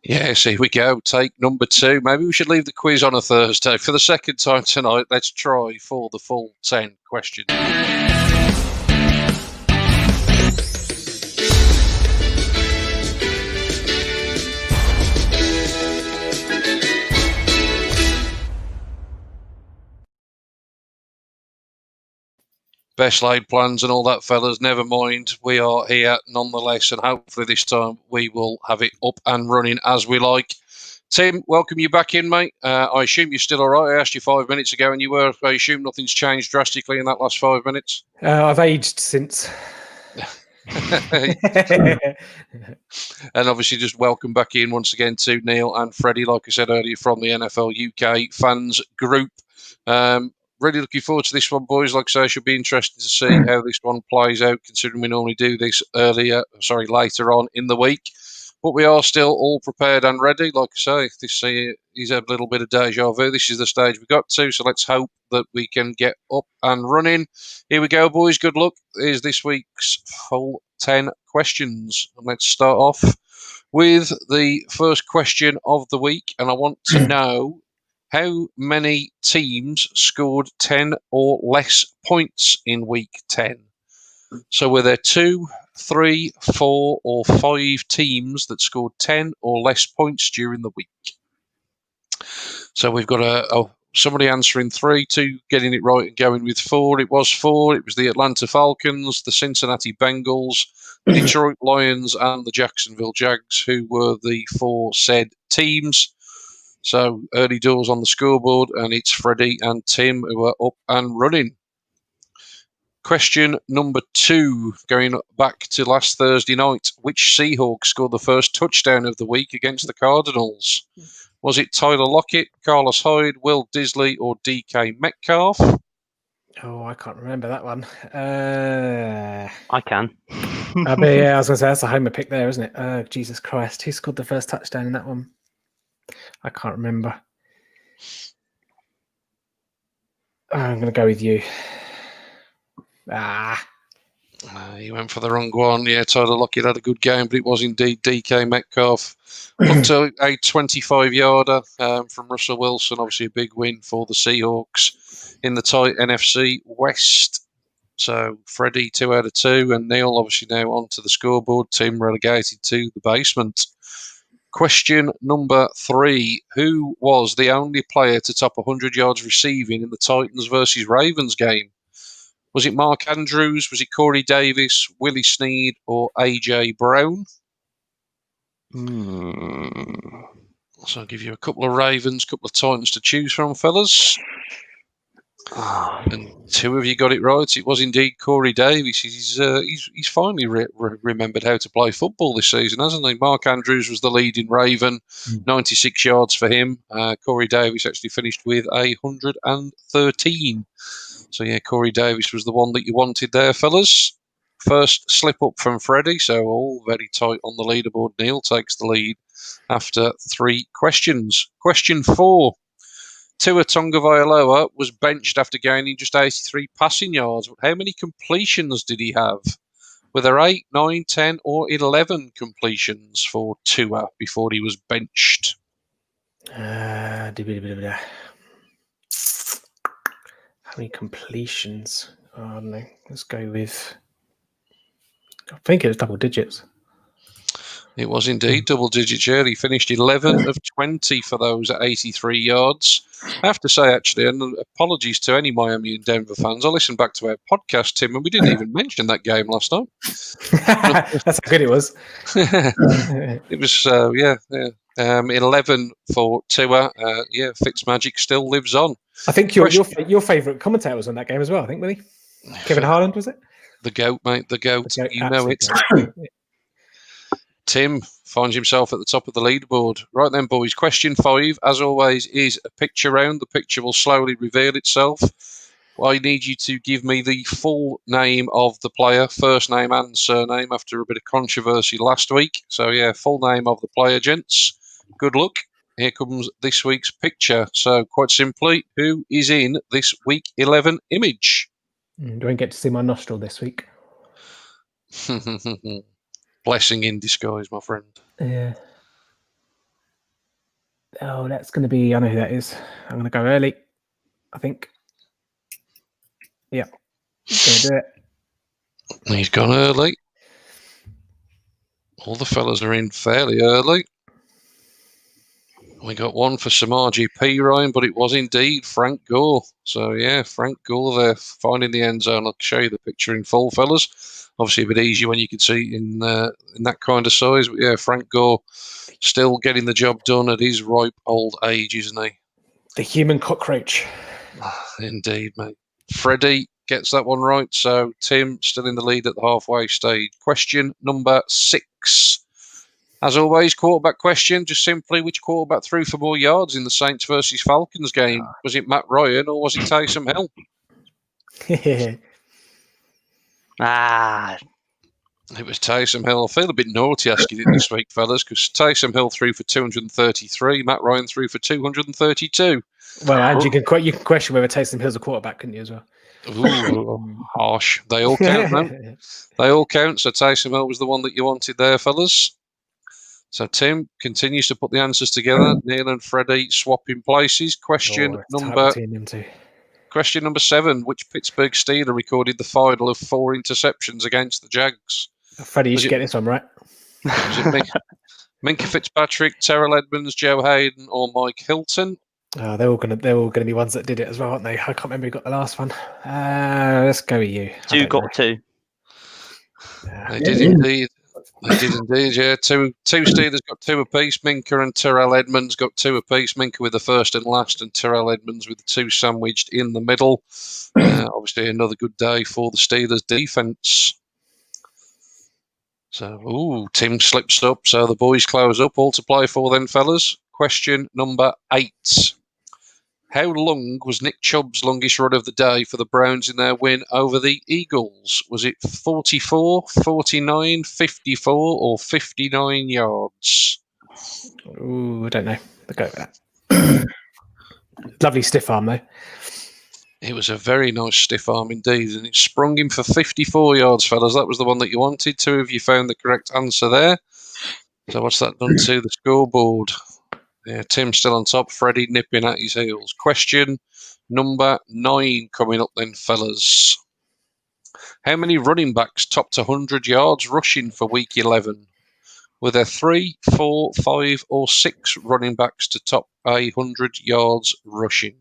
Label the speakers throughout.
Speaker 1: Yes, here we go. Take number 2. Maybe we should leave the quiz on a Thursday. For the second time tonight, let's try for the full 10 questions. Best laid plans and all that, fellas. Never mind. We are here nonetheless, and hopefully this time we will have it up and running as we like. Tim, welcome you back in, mate. I assume you're still all right. I asked you 5 minutes ago, and you were. I assume nothing's changed drastically in that last 5 minutes.
Speaker 2: I've aged since.
Speaker 1: And obviously, just welcome back in once again to Neil and Freddie, like I said earlier, from the NFL UK fans group. Really looking forward to this one, boys. Like I say, it should be interesting to see how this one plays out, considering we normally do this later on in the week. But we are still all prepared and ready. Like I say, this is a little bit of deja vu. This is the stage we got to, so let's hope that we can get up and running. Here we go, boys. Good luck. Here's this week's full 10 questions. And let's start off with the first question of the week. And I want to know how many teams scored 10 or less points in week 10. So were there 2, 3, 4, or 5 teams that scored 10 or less points during the week? So we've got somebody answering 3, 2 getting it right and going with 4. It was 4. It was the Atlanta Falcons, the Cincinnati Bengals, the Detroit Lions, and the Jacksonville Jags, who were the 4 said teams. So early doors on the scoreboard, and it's Freddie and Tim who are up and running. Question number 2, going back to last Thursday night. Which Seahawk scored the first touchdown of the week against the Cardinals? Was it Tyler Lockett, Carlos Hyde, Will Disley, or DK Metcalf?
Speaker 2: Oh, I can't remember that one.
Speaker 3: I can.
Speaker 2: I was going to say, that's a homer pick there, isn't it? Jesus Christ. Who scored the first touchdown in that one? I can't remember. I'm going to go with you.
Speaker 1: You went for the wrong one. Yeah, Tyler Lockett had a good game, but it was indeed DK Metcalf. Up to a 25-yarder from Russell Wilson. Obviously a big win for the Seahawks in the tight NFC West. So Freddie 2 out of 2, and Neil obviously now onto the scoreboard. Tim relegated to the basement. Question number 3. Who was the only player to top 100 yards receiving in the Titans versus Ravens game? Was it Mark Andrews? Was it Corey Davis, Willie Snead, or A.J. Brown? So I'll give you a couple of Ravens, couple of Titans to choose from, fellas. And 2 of you got it right. It was indeed Corey Davis. He's finally remembered how to play football this season, hasn't he? Mark Andrews was the leading Raven, 96 yards for him. Corey Davis actually finished with 113. So yeah, Corey Davis was the one that you wanted there, fellas. First slip up from Freddie, so all very tight on the leaderboard. Neil takes the lead after 3 questions. Question 4. Tua Tagovailoa was benched after gaining just 83 passing yards. How many completions did he have? Were there 8, 9, 10, or 11 completions for Tua before he was benched?
Speaker 2: How many completions? I don't know. Let's go with... I think it was double digits.
Speaker 1: It was indeed double digits. Yeah, he finished 11 of 20 for those at 83 yards. I have to say, actually, and apologies to any Miami and Denver fans, I listened back to our podcast, Tim, and we didn't even mention that game last night.
Speaker 2: That's how good it was.
Speaker 1: It was, 11 for Tua. Fitzmagic still lives on.
Speaker 2: I think your favourite commentator was on that game as well, I think, wasn't he? Kevin Harland, was it?
Speaker 1: The GOAT, mate, the GOAT. You know it. Tim finds himself at the top of the leaderboard. Right then, boys. Question 5, as always, is a picture round. The picture will slowly reveal itself. I need you to give me the full name of the player, first name and surname, after a bit of controversy last week. So, yeah, full name of the player, gents. Good luck. Here comes this week's picture. So, quite simply, who is in this week 11 image?
Speaker 2: Do I get to see my nostril this week?
Speaker 1: Blessing in disguise, my friend.
Speaker 2: Yeah. Oh, that's going to be. I know who that is. I'm going to go early. I think. Yeah, he's going to do it.
Speaker 1: He's gone early. All the fellas are in fairly early. We got one for Samaji P, Ryan, but it was indeed Frank Gore. So, yeah, Frank Gore there finding the end zone. I'll show you the picture in full, fellas. Obviously a bit easier when you can see in that kind of size. But, yeah, Frank Gore still getting the job done at his ripe old age, isn't he?
Speaker 2: The human cockroach.
Speaker 1: Indeed, mate. Freddie gets that one right. So, Tim still in the lead at the halfway stage. Question number 6. As always, quarterback question, just simply which quarterback threw for more yards in the Saints versus Falcons game? Was it Matt Ryan or was it Taysom Hill?
Speaker 3: It
Speaker 1: was Taysom Hill. I feel a bit naughty asking it this week, fellas, because Taysom Hill threw for 233, Matt Ryan threw for 232.
Speaker 2: Well, and you can question whether Taysom Hill's a quarterback, couldn't you, as well?
Speaker 1: Ooh, harsh. They all count, man. They all count. So Taysom Hill was the one that you wanted there, fellas. So Tim continues to put the answers together. Neil and Freddie swapping places. Question number 7. Which Pittsburgh Steeler recorded the final of 4 interceptions against the Jags?
Speaker 2: Freddie, you should get this one right.
Speaker 1: Was it Minkah Fitzpatrick, Terrell Edmonds, Joe Hayden, or Mike Hilton?
Speaker 2: They're all gonna be ones that did it as well, aren't they? I can't remember who got the last one. Let's go with you.
Speaker 3: 2 got 2.
Speaker 1: They did indeed. They did indeed, yeah. Two Steelers got 2 apiece. Minkah and Terrell Edmonds got 2 apiece. Minkah with the first and last, and Terrell Edmonds with the 2 sandwiched in the middle. Obviously, another good day for the Steelers' defense. So, Tim slips up. So the boys close up. All to play for then, fellas. Question number 8. How long was Nick Chubb's longest run of the day for the Browns in their win over the Eagles? Was it 44, 49, 54, or 59 yards?
Speaker 2: I don't know. I'll go with that. Lovely stiff arm, though.
Speaker 1: It was a very nice stiff arm indeed, and it sprung him for 54 yards, fellas. That was the one that you wanted. 2 of you found the correct answer there. So what's that done to the scoreboard? Yeah, Tim still on top, Freddie nipping at his heels. Question number 9 coming up then, fellas. How many running backs topped 100 yards rushing for week 11? Were there 3, 4, 5, or 6 running backs to top 100 yards rushing?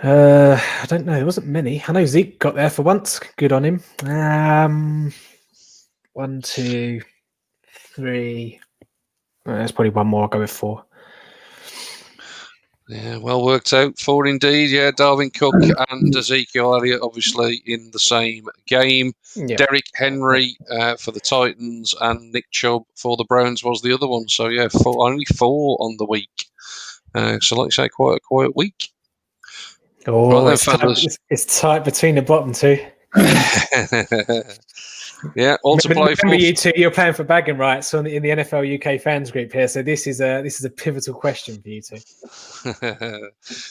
Speaker 2: I don't know. There wasn't many. I know Zeke got there for once. Good on him. 1, 2, 3... there's probably one more. I'll go with 4.
Speaker 1: Yeah, well worked out. 4 indeed. Yeah, Dalvin Cook and Ezekiel Elliott obviously in the same game. Yeah. Derrick Henry for the Titans and Nick Chubb for the Browns was the other one. So yeah, only 4 on the week. So like I say, quite a quiet week.
Speaker 2: Oh, it's tight between the bottom 2.
Speaker 1: Yeah, all to play for.
Speaker 2: Remember, you two, you're playing for bagging rights in the NFL UK fans group here. So this is a pivotal question for you two.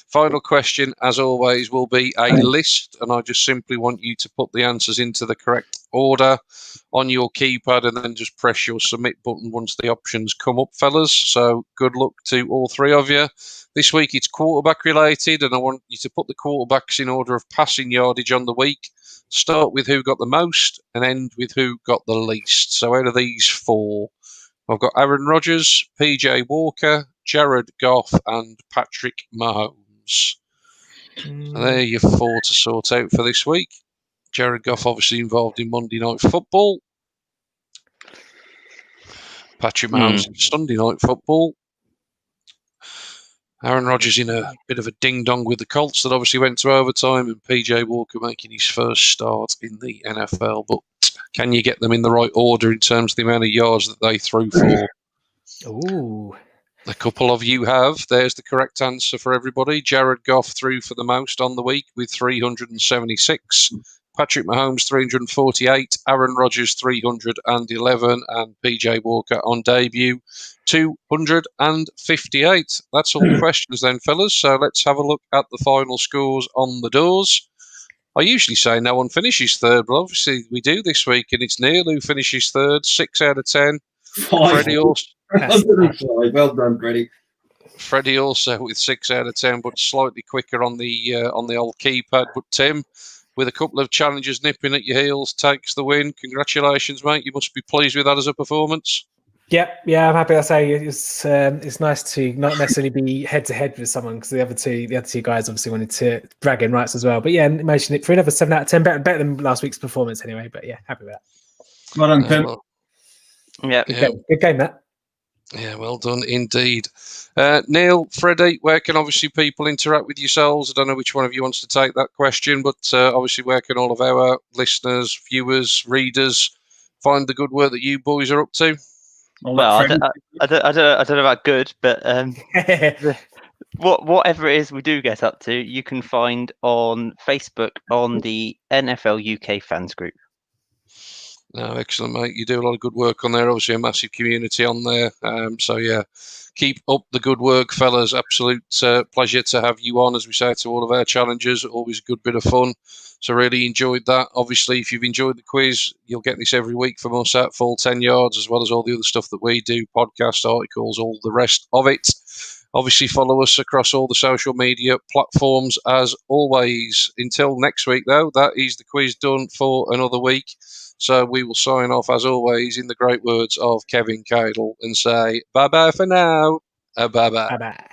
Speaker 1: Final question, as always, will be a list, and I just simply want you to put the answers into the correct order on your keypad, and then just press your submit button once the options come up, fellas. So good luck to all 3 of you. This week it's quarterback related, and I want you to put the quarterbacks in order of passing yardage on the week. Start with who got the most and end with who got the least. So out of these 4, I've got Aaron Rodgers, PJ Walker, Jared Goff, and Patrick Mahomes. So there are your 4 to sort out for this week. Jared Goff obviously involved in Monday Night Football. Patrick Mahomes in Sunday Night Football. Aaron Rodgers in a bit of a ding-dong with the Colts that obviously went to overtime, and PJ Walker making his first start in the NFL. But can you get them in the right order in terms of the amount of yards that they threw for?
Speaker 2: Ooh.
Speaker 1: A couple of you have. There's the correct answer for everybody. Jared Goff threw for the most on the week with 376. Patrick Mahomes, 348. Aaron Rodgers, 311. And PJ Walker on debut, 258. That's all the questions then, fellas. So let's have a look at the final scores on the doors. I usually say no one finishes third, but obviously we do this week, and it's Neil who finishes third, 6 out of 10.
Speaker 4: 5. 105. Well done, Freddie.
Speaker 1: Freddie also with 6 out of 10, but slightly quicker on the old keypad. But Tim, with a couple of challenges nipping at your heels, takes the win. Congratulations, mate. You must be pleased with that as a performance.
Speaker 2: Yeah, I'm happy. I say it's nice to not necessarily be head to head with someone, because the other two guys obviously wanted to drag in rights as well. But yeah, mention it for another 7 out of 10, better than last week's performance anyway. But yeah, happy with that.
Speaker 4: Well done, Tim.
Speaker 2: Good game, Matt.
Speaker 1: Yeah, well done indeed. Neil, Freddie, where can obviously people interact with yourselves? I don't know which one of you wants to take that question, but obviously where can all of our listeners, viewers, readers find the good work that you boys are up to?
Speaker 3: Well, I don't know about good, but whatever it is we do get up to, you can find on Facebook on the NFL UK fans group.
Speaker 1: No, excellent, mate. You do a lot of good work on there. Obviously, a massive community on there. So, yeah, keep up the good work, fellas. Absolute pleasure to have you on, as we say to all of our challengers. Always a good bit of fun. So, really enjoyed that. Obviously, if you've enjoyed the quiz, you'll get this every week from us at Full 10 Yards, as well as all the other stuff that we do, podcast articles, all the rest of it. Obviously, follow us across all the social media platforms, as always. Until next week, though, that is the quiz done for another week. So we will sign off, as always, in the great words of Kevin Cadle and say bye-bye for now. Bye-bye.
Speaker 2: Bye-bye.